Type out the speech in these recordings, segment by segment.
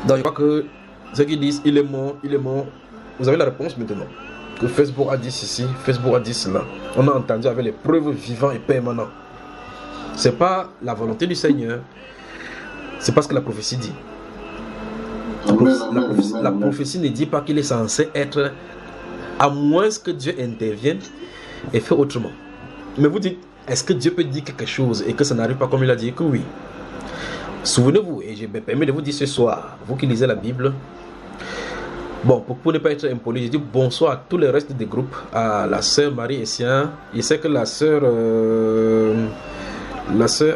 Donc je crois que ceux qui disent il est mort, vous avez la réponse maintenant. Que Facebook a dit ceci, Facebook a dit cela. On a entendu avec les preuves vivantes et permanentes. C'est pas la volonté du Seigneur, c'est pas ce que la prophétie dit. La prophétie ne dit pas qu'il est censé être, à moins que Dieu intervienne et fait autrement. Mais vous dites, est-ce que Dieu peut dire quelque chose et que ça n'arrive pas comme il a dit? Que oui. Souvenez-vous, et je me permets de vous dire ce soir, vous qui lisez la Bible, bon, pour ne pas être impoli, je dis bonsoir à tous les restes des groupes, à la sœur Marie Essien. Je sais que la sœur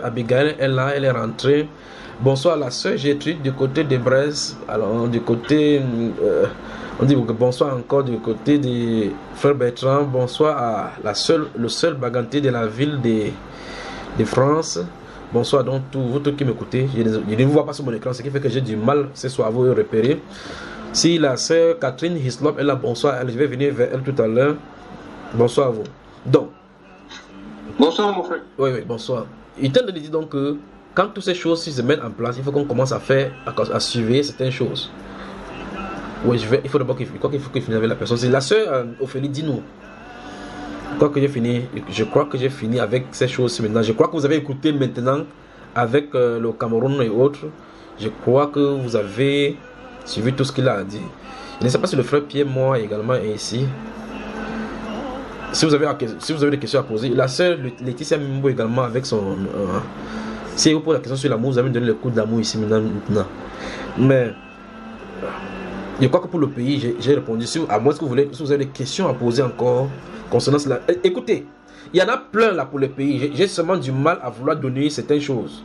Abigail est là, elle est rentrée. Bonsoir à la sœur Gertrude du côté de Brest. Alors, du côté, on dit bonsoir encore du côté des frères Bertrand. Bonsoir à le seul Baganté de la ville de France. Bonsoir donc vous tous qui m'écoutez. Je ne vous vois pas sur mon écran, ce qui fait que j'ai du mal ce soir à vous repérer. Si la sœur Catherine Hislop est là, bonsoir, je vais venir vers elle tout à l'heure. Bonsoir à vous. Donc. Bonsoir mon frère. Oui, bonsoir. Il tente de dire donc que quand toutes ces choses se mettent en place, il faut qu'on commence à suivre certaines choses. Oui, il faut d'abord qu'il faut que je finisse avec la personne. C'est la sœur Ophélie, dis-nous. Je crois que j'ai fini avec ces choses maintenant. Je crois que vous avez écouté maintenant avec le Cameroun et autres. Je crois que vous avez suivi tout ce qu'il a dit. Je ne sais pas si le frère Pierre, moi également, est ici. Si vous avez des questions à poser, la sœur Laetitia Mimbo également avec son... si vous posez la question sur l'amour, vous allez me donner le coup d'amour ici maintenant. Mais je crois que pour le pays, j'ai répondu. À moins que si vous avez des questions à poser encore concernant cela. Écoutez, il y en a plein là pour le pays. J'ai seulement du mal à vouloir donner certaines choses.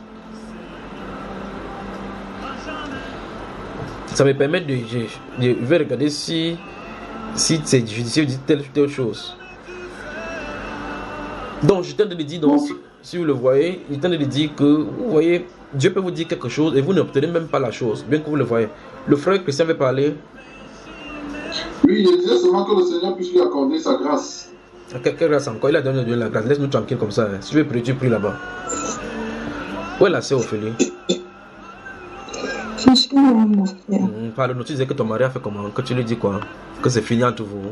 Ça me permet je vais regarder si c'est judicieux de dire telle chose. Donc je tente de dire, donc, si vous le voyez, il tente de dire que, vous voyez, Dieu peut vous dire quelque chose et vous n'obtenez même pas la chose, bien que vous le voyez. Le frère Christian veut parler. Oui, il disait seulement que le Seigneur puisse lui accorder sa grâce. Quelle grâce encore? Il a donné la grâce. Laisse-nous tranquille comme ça. Hein. Si tu veux prier, tu pries là-bas. Où est la sœur Ophélie? Je suis là, mon frère. Parle-nous, tu disais que ton mari a fait comment? Que tu lui dis quoi? Que c'est fini entre vous?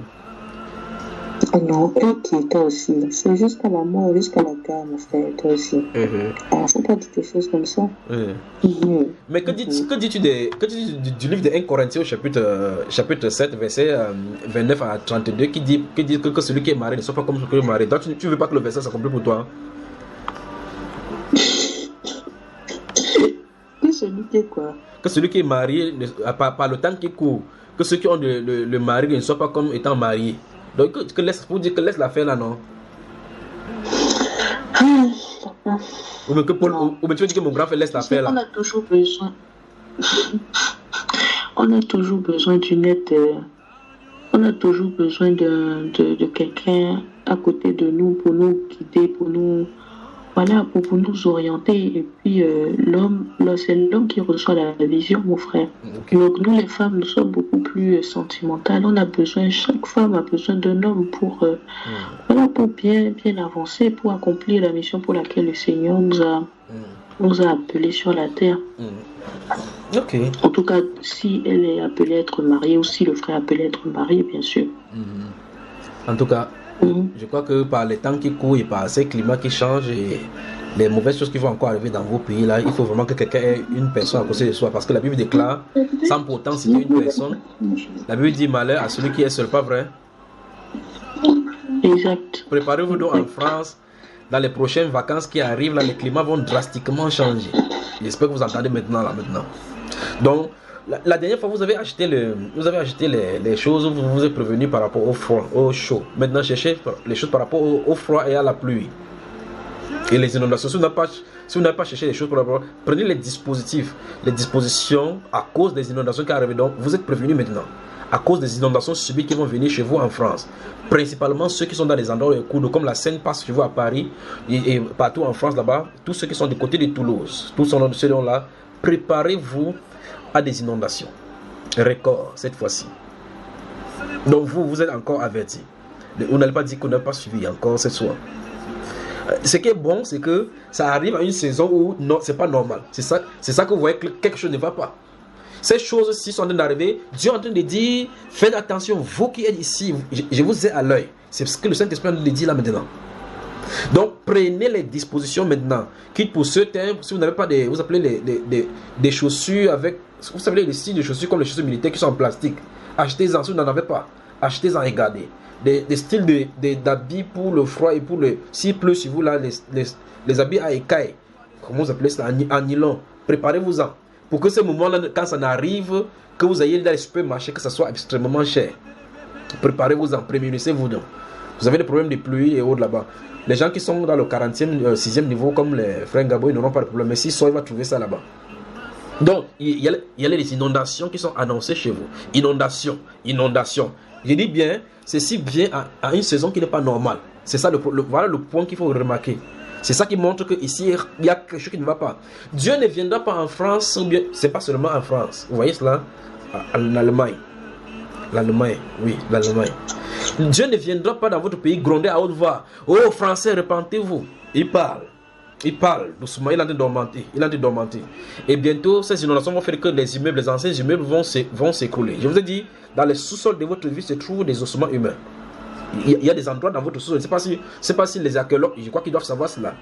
Non, elle qui était aussi. C'est jusqu'à la mort, jusqu'à la terre, mon frère, toi aussi. Alors, faut pas dire des choses comme ça. Mais que dis-tu du livre de 1 Corinthiens, chapitre 7, verset 29 à 32, qui dit que celui qui est marié ne soit pas comme celui qui est marié. Donc tu ne veux pas que le verset s'accomplisse pour toi? Que celui qui est quoi? Que celui qui est marié, par le temps qui court, que ceux qui ont le mari ne soient pas comme étant mariés. Donc laisse la faire là, non? Ou bien tu veux dire que mon grand frère laisse la faire là? On a toujours besoin. On a toujours besoin d'une aide. On a toujours besoin de quelqu'un à côté de nous pour nous guider, pour nous. Voilà, pour nous orienter. Et puis, c'est l'homme qui reçoit la vision, mon frère. Okay. Donc, nous, les femmes, nous sommes beaucoup plus sentimentales. Chaque femme a besoin d'un homme pour bien avancer, pour accomplir la mission pour laquelle le Seigneur nous a appelés sur la terre. Okay. En tout cas, si elle est appelée à être mariée, ou si le frère est appelé à être marié, bien sûr. En tout cas, je crois que par les temps qui courent et par ces climats qui changent et les mauvaises choses qui vont encore arriver dans vos pays là, il faut vraiment que quelqu'un ait une personne à côté de soi, parce que la Bible déclare, sans pourtant citer une personne, la Bible dit malheur à celui qui est seul, pas vrai? Exact. Préparez-vous donc en France, dans les prochaines vacances qui arrivent là, les climats vont drastiquement changer. J'espère que vous entendez maintenant. Donc la dernière fois, vous avez acheté les choses, vous vous êtes prévenu par rapport au froid, au chaud. Maintenant, cherchez les choses par rapport au froid et à la pluie. Et les inondations, si vous n'avez pas cherché les choses par rapport, prenez les dispositions à cause des inondations qui arrivent. Donc, vous êtes prévenus maintenant. À cause des inondations subies qui vont venir chez vous en France. Principalement ceux qui sont dans les endroits cours, comme la Seine passe chez vous à Paris et partout en France là-bas. Tous ceux qui sont du côté de Toulouse, tous ceux là, préparez-vous à des inondations. Record cette fois-ci. Donc vous êtes encore avertis. On n'allait pas dire qu'on n'a pas suivi encore cette soir. Ce qui est bon, c'est que ça arrive à une saison où non, c'est pas normal. C'est ça que vous voyez que quelque chose ne va pas. Ces choses-ci sont en train d'arriver. Dieu est en train de dire, faites attention, vous qui êtes ici, je vous ai à l'œil. C'est ce que le Saint-Esprit est en train de dire là maintenant. Donc prenez les dispositions maintenant. Quitte pour ce temps, si vous n'avez pas des, vous appelez des chaussures avec, vous savez les styles de chaussures comme les chaussures militaires qui sont en plastique. Achetez-en si vous n'en avez pas. Achetez-en et gardez. Des styles d'habits pour le froid et pour le, s'il pleut sur vous là, les habits à écailles. Comment vous appelez ça, en nylon. Préparez-vous-en. Pour que ce moment-là, quand ça n'arrive, que vous ayez dans les supermarchés, que ça soit extrêmement cher. Préparez-vous-en, prémunissez-vous donc. Vous avez des problèmes de pluie et autres là-bas. Les gens qui sont dans le 40e, 6e niveau, comme les frères Gabo, ils n'auront pas de problème. Mais s'ils sont, ils vont trouver ça là-bas. Donc, il y a les inondations qui sont annoncées chez vous. Inondation. Je dis bien, ceci vient à une saison qui n'est pas normale. C'est ça, voilà le point qu'il faut remarquer. C'est ça qui montre qu'ici, il y a quelque chose qui ne va pas. Dieu ne viendra pas en France, ou bien, c'est pas seulement en France. Vous voyez cela? En Allemagne. L'Allemagne, oui, l'Allemagne. Dieu ne viendra pas dans votre pays gronder à haute voix. Oh, Français, repentez-vous. Il parle doucement, il est en train de dormir. Et bientôt, ces inondations vont faire que les immeubles, les anciens immeubles vont s'écrouler. Je vous ai dit, dans les sous-sols de votre vie se trouvent des ossements humains. Il y a des endroits dans votre sous-sol. Je ne sais pas si les archéologues, je crois qu'ils doivent savoir cela.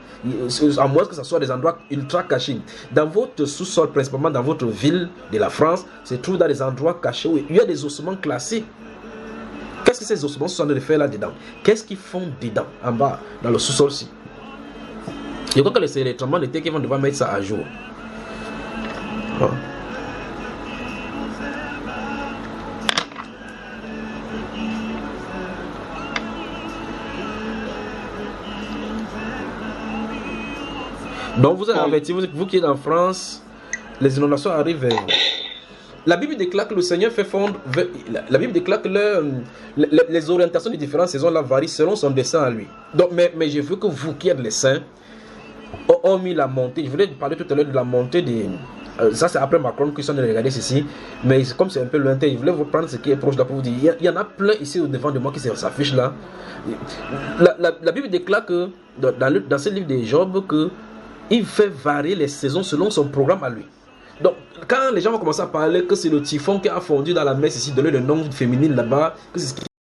À moins que ce soit des endroits ultra cachés. Dans votre sous-sol, principalement dans votre ville de la France, se trouve dans des endroits cachés où il y a des ossements classés. Qu'est-ce que ces ossements sont en train de faire là-dedans? Qu'est-ce qu'ils font dedans, en bas, dans le sous-sol-ci? Je crois que c'est les tremblements de terre qui vont devoir mettre ça à jour. Oh. Donc vous avez averti, vous qui êtes en France, les inondations arrivent vers vous. La Bible déclare que le Seigneur fait fondre. La Bible déclare que les orientations des différentes saisons là varient selon son dessein à lui. Donc, mais je veux que vous qui êtes les saints, hormis la montée, je voulais parler tout à l'heure de la montée des. Ça c'est après Macron qui sont de regarder ceci, mais comme c'est un peu lointain, je voulais vous prendre ce qui est proche là pour vous dire. Il y en a plein ici au devant de moi qui s'affichent là. La Bible déclare que dans ce livre de Job que il fait varier les saisons selon son programme à lui. Donc, quand les gens vont commencer à parler que c'est le typhon qui a fondu dans la messe ici, donner le nom féminin là-bas, que c'est ce qui